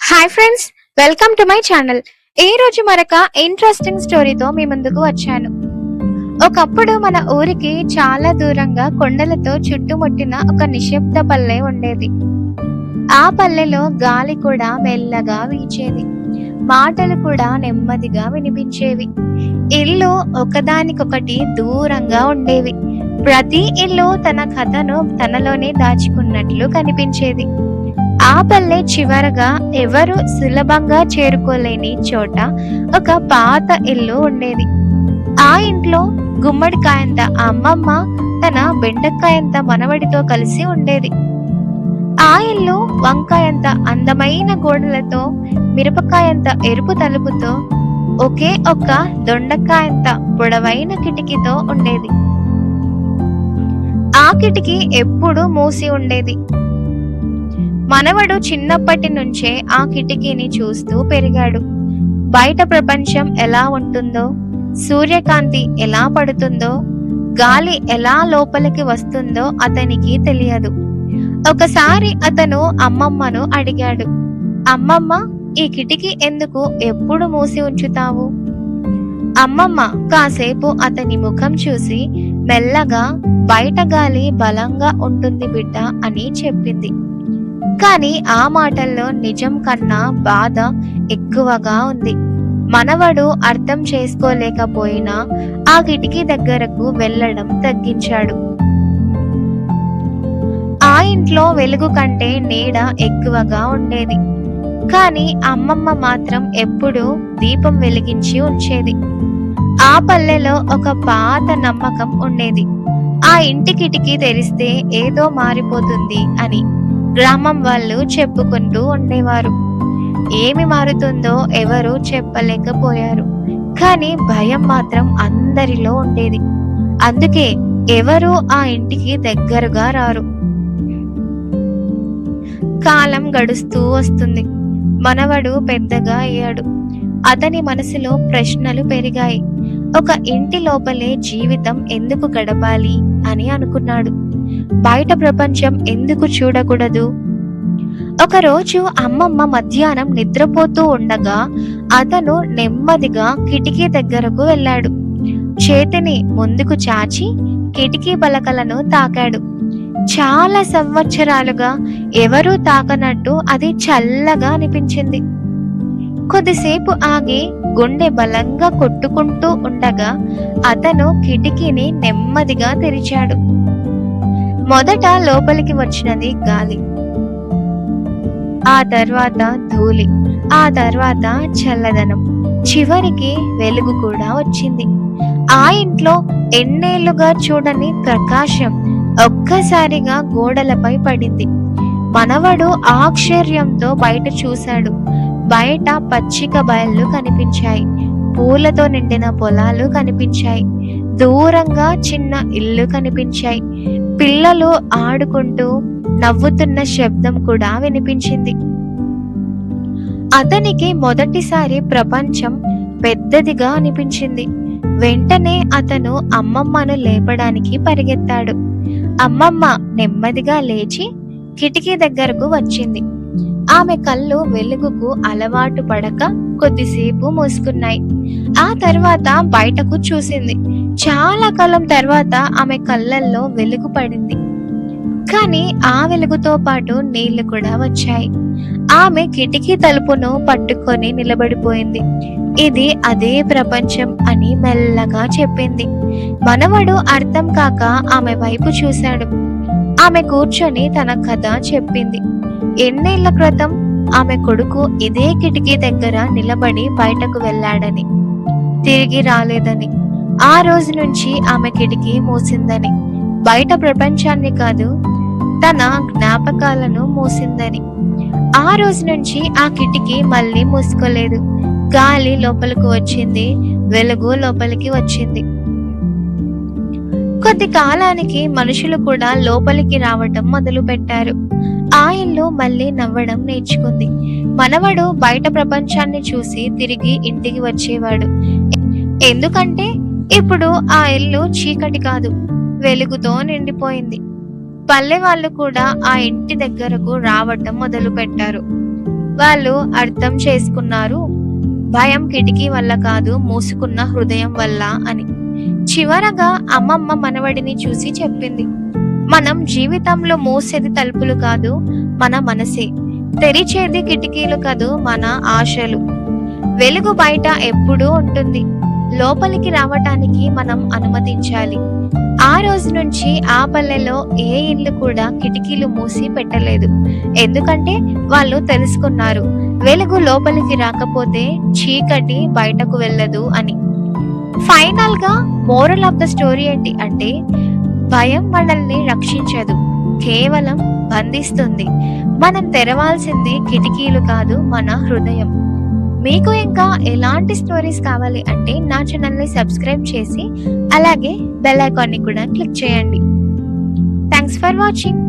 Hi friends, welcome to my channel. ఈ రోజు మరొక ఇంట్రెస్టింగ్ స్టోరీతో మీ ముందుకు వచ్చాను. ఒకప్పుడు మన ఊరికి చాలా దూరంగా కొండలతో చుట్టుముట్టిన ఒక నిశ్శబ్ద పల్లె ఉండేది. ఆ పల్లెలో గాలి కూడా మెల్లగా వీచేది, మాటలు కూడా నెమ్మదిగా వినిపించేవి. ఇల్లు ఒకదానికొకటి దూరంగా ఉండేవి. ప్రతి ఇల్లు తన కథను తనలోనే దాచుకున్నట్లు కనిపించేది. ఆ పల్లె చివరగా ఎవరు సులభంగా చేరుకోలేని చోట ఒక పాత ఇల్లు ఉండేది. ఆ ఇంట్లో గుమ్మడికాయంత అమ్మమ్మ తన బెండకాయంత మనవడితో కలిసి ఉండేది. ఆ ఇల్లు వంకాయంత అందమైన గోడలతో, మిరపకాయంత ఎరుపు తలుపుతో, ఒకే ఒక్క దొండకాయంత పొడవైన కిటికీతో ఉండేది. ఆ కిటికీ ఎప్పుడూ మూసి ఉండేది. మనవడు చిన్నప్పటి నుంచే ఆ కిటికీని చూస్తూ పెరిగాడు. బయట ప్రపంచం ఎలా ఉంటుందో, సూర్యకాంతి ఎలా పడుతుందో, గాలి ఎలా లోపలికి వస్తుందో అతనికి తెలియదు. ఒకసారి అతను అమ్మమ్మను అడిగాడు, అమ్మమ్మ, ఈ కిటికీ ఎందుకు ఎప్పుడు మూసి ఉంచుతావు? అమ్మమ్మ కాసేపు అతని ముఖం చూసి మెల్లగా, బయట గాలి బలంగా ఉంటుంది బిడ్డ అని చెప్పింది. కానీ ఆ మాటల్లో నిజం కన్నా బాధ ఎక్కువగా ఉంది. మనవడు అర్థం చేసుకోలేకపోయినా ఆ కిటికీ దగ్గరకు వెళ్ళడం తగ్గించాడు. ఆ ఇంట్లో వెలుగు కంటే నీడ ఎక్కువగా ఉండేది. కానీ అమ్మమ్మ మాత్రం ఎప్పుడూ దీపం వెలిగించి ఉంచేది. ఆ పల్లెలో ఒక పాత నమ్మకం ఉండేది. ఆ ఇంటి కిటికీ తెరిస్తే ఏదో మారిపోతుంది అని గ్రామం వాళ్ళు చెప్పుకుంటూ ఉండేవారు. ఏమి మారుతుందో ఎవరు చెప్పలేకపోయారు. కానీ భయం మాత్రం అందరిలో ఉండేది. అందుకే ఎవరు ఆ ఇంటికి దగ్గరగా రారు. కాలం గడుస్తూ వస్తుంది. మనవడు పెద్దగా అయ్యాడు. అతని మనసులో ప్రశ్నలు పెరిగాయి. ఒక ఇంటి లోపలే జీవితం ఎందుకు గడపాలి అని అనుకున్నాడు. బయట ప్రపంచం ఎందుకు చూడకూడదు? ఒకరోజు అమ్మమ్మ మధ్యాహ్నం నిద్రపోతూ ఉండగా అతను నెమ్మదిగా కిటికీ దగ్గరకు వెళ్ళాడు. చేతిని ముందుకు చాచి కిటికీ పలకలను తాకాడు. చాలా సంవత్సరాలుగా ఎవరూ తాకనట్టు అది చల్లగా అనిపించింది. కొద్దిసేపు ఆగి గుండె బలంగా కొట్టుకుంటూ ఉండగా అతను కిటికీని నెమ్మదిగా తెరిచాడు. మొదట లోపలికి వచ్చినది గాలి, ఆ తర్వాత ధూళి, ఆ తర్వాత చల్లదనం, చివరికి వెలుగు కూడా వచ్చింది. ఆ ఇంట్లో ఎన్నేళ్లుగా చూడని ప్రకాశం ఒక్కసారిగా గోడలపై పడింది. మనవడు ఆశ్చర్యంతో బయట చూశాడు. బయట పచ్చిక బయళ్ళు కనిపించాయి. పూలతో నిండిన పొలాలు కనిపించాయి. దూరంగా చిన్న ఇల్లు కనిపించాయి. పిల్లలు ఆడుకుంటూ నవ్వుతున్న శబ్దం కూడా వినిపించింది. అతనికి మొదటిసారి ప్రపంచం పెద్దదిగా అనిపించింది. వెంటనే అతను అమ్మమ్మను లేపడానికి పరిగెత్తాడు. అమ్మమ్మ నెమ్మదిగా లేచి కిటికీ దగ్గరకు వచ్చింది. ఆమె కళ్ళు వెలుగుకు అలవాటు పడక కొద్దిసేపు మూసుకున్నాయి. ఆ తర్వాత బయటకు చూసింది. చాలా కాలం తర్వాత ఆమె కళ్ళల్లో వెలుగు పడింది. కానీ ఆ వెలుగుతో పాటు నీళ్లు కూడా వచ్చాయి. ఆమె కిటికీ తలుపును పట్టుకొని నిలబడిపోయింది. ఇది అదే ప్రపంచం అని మెల్లగా చెప్పింది. మనవడు అర్థం కాక ఆమె వైపు చూశాడు. ఆమె కూర్చొని తన కథ చెప్పింది. ఎన్నేళ్ల క్రితం ఆమె కొడుకు ఇదే కిటికీ దగ్గర నిలబడి బయటకు వెళ్ళాడని, తిరిగి రాలేదని, ఆ రోజు నుంచి ఆమె కిటికీ మూసిందని, బయట ప్రపంచాన్ని కాదు తన జ్ఞాపకాలను మూసిందని. ఆ రోజు నుంచి ఆ కిటికీ మళ్ళీ మూసుకోలేదు. గాలి లోపలికి వచ్చింది, వెలుగు లోపలికి వచ్చింది. కొద్ది కాలానికి మనుషులు కూడా లోపలికి రావటం మొదలు పెట్టారు. ఆ ఇల్లు మళ్ళీ నవ్వడం నేర్చుకుంది. మనవడు బయట ప్రపంచాన్ని చూసి తిరిగి ఇంటికి వచ్చేవాడు. ఎందుకంటే ఇప్పుడు ఆ ఇల్లు చీకటి కాదు, వెలుగుతో నిండిపోయింది. పల్లె వాళ్ళు కూడా ఆ ఇంటి దగ్గరకు రావటం మొదలు పెట్టారు. వాళ్ళు అర్థం చేసుకున్నారు భయం కిటికీ వల్ల కాదు, మూసుకున్న హృదయం వల్ల అని. చివరగా అమ్మమ్మ మనవడిని చూసి చెప్పింది, మనం జీవితంలో మూసేది తలుపులు కాదు, మన మనసే. తెరిచేది కిటికీలు కాదు, మన ఆశలు. వెలుగు బయట ఎప్పుడూ ఉంటుంది, లోపలికి రావటానికి మనం అనుమతించాలి. ఆ రోజు నుంచి ఆ పల్లెలో ఏ ఇల్లు కూడా కిటికీలు మూసి పెట్టలేదు. ఎందుకంటే వాళ్ళు తెలుసుకున్నారు, వెలుగు లోపలికి రాకపోతే చీకటి బయటకు వెళ్ళదు అని. ఫైనల్ గా మోరల్ ఆఫ్ ద స్టోరీ ఏంటి అంటే, భయం మనల్ని రక్షించదు, కేవలం బంధిస్తుంది. మనం తెరవాల్సింది కిటికీలు కాదు, మన హృదయం. మీకు ఇంకా ఎలాంటి స్టోరీస్ కావాలి అంటే నా ఛానల్ని సబ్స్క్రైబ్ చేసి అలాగే బెల్ ఐకాన్ని కూడా క్లిక్ చేయండి. Thanks for watching.